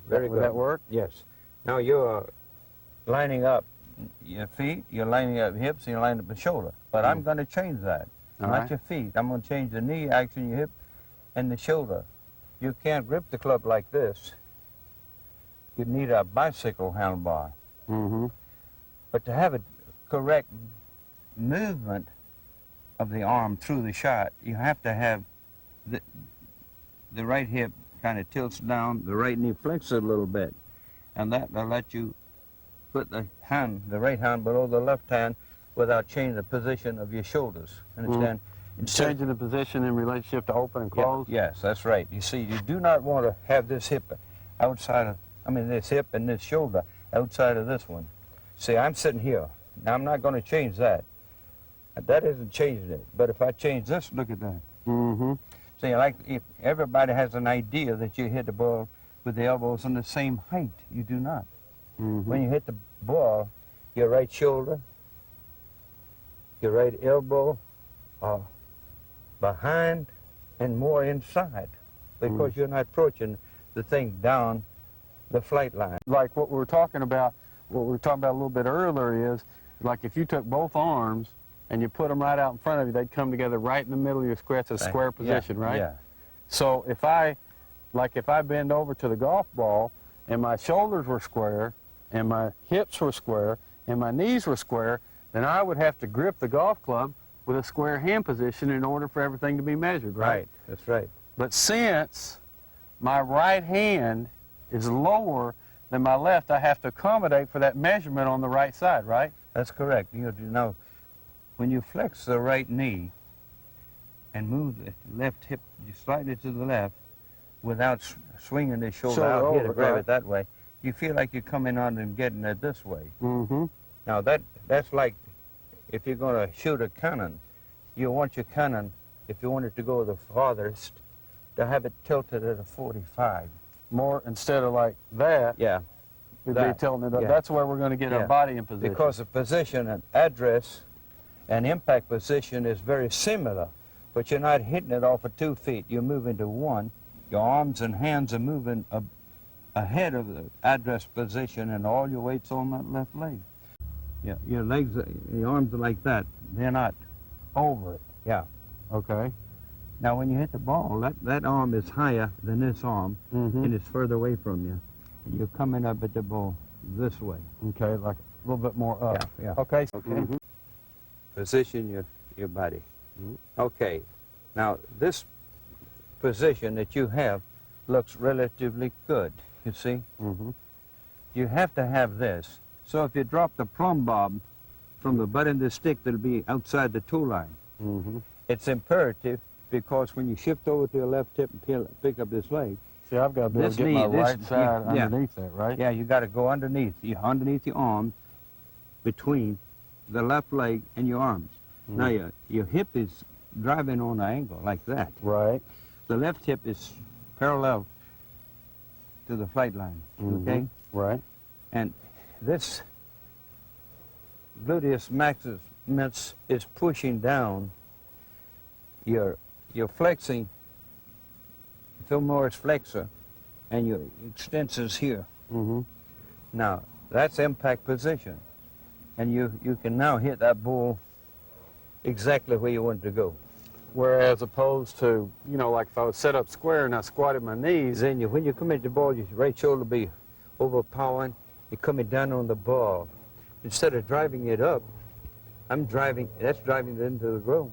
Very good. Will that work? Yes. Now you're lining up your feet, you're lining up hips, and you're lining up the shoulder. But I'm going to change that. All Not right. your feet. I'm going to change the knee action, your hip, and the shoulder. You can't grip the club like this. You need a bicycle handlebar. Mm-hmm. But to have a correct movement of the arm through the shot, you have to have the right hip kind of tilts down, the right knee flexes a little bit, and that will let you put the hand, the right hand below the left hand without changing the position of your shoulders. Understand? Changing the position in relationship to open and close? Yeah, yes, that's right. You see, you do not want to have this hip outside of, this hip and this shoulder outside of this one. See, I'm sitting here. Now, I'm not going to change that. That isn't changing it. But if I change this, look at that. Mm-hmm. See, like if everybody has an idea that you hit the ball with the elbows on the same height. You do not. Mm-hmm. When you hit the ball, your right shoulder, your right elbow are behind and more inside because you're not approaching the thing down the flight line. Like what we were talking about a little bit earlier is, like if you took both arms and you put them right out in front of you, they'd come together right in the middle of your square. It's a square position, right? Yeah. So if I bend over to the golf ball and my shoulders were square and my hips were square and my knees were square, then I would have to grip the golf club with a square hand position in order for everything to be measured, right? Right, that's right. But since my right hand is lower than my left, I have to accommodate for that measurement on the right side, right? That's correct. You know, when you flex the right knee and move the left hip slightly to the left without swinging the shoulder out here to grab it that way, you feel like you're coming on and getting it this way. Mm-hmm. Now that's like if you're going to shoot a cannon, you want your cannon, if you want it to go the farthest, to have it tilted at a 45. More instead of like that. Yeah. We'd be tilting it up. Yeah. That's where we're going to get our body in position. Because the position and address and impact position is very similar, but you're not hitting it off of 2 feet. You're moving to 1. Your arms and hands are moving ahead of the address position, and all your weight's on that left leg. Yeah, your legs, your arms are like that. They're not over it. Yeah. Okay. Now, when you hit the ball, that arm is higher than this arm, and it's further away from you. And you're coming up at the ball this way. Okay, like a little bit more up. Yeah. Okay. Okay. Mm-hmm. Position your body. Okay. Now, this position that you have looks relatively good, you see? Mm-hmm. You have to have this. So if you drop the plumb bob from the butt end of the stick, that'll be outside the toe line. Mm-hmm. It's imperative because when you shift over to the left hip and pick up this leg, see, I've got to be able to get my right side underneath that, right? Yeah, you got to go underneath your arm, between the left leg and your arms. Now your hip is driving on an angle like that. Right. The left hip is parallel to the flight line. Okay. Right. And this gluteus maximus is pushing down. You're flexing femoris flexor, and your extensors here. Mm-hmm. Now that's impact position, and you can now hit that ball exactly where you want it to go. Whereas opposed to, like if I was set up square and I squatted my knees. Then when you come at the ball, your right shoulder will be overpowering. You're coming down on the ball. Instead of driving it up, that's driving it into the ground.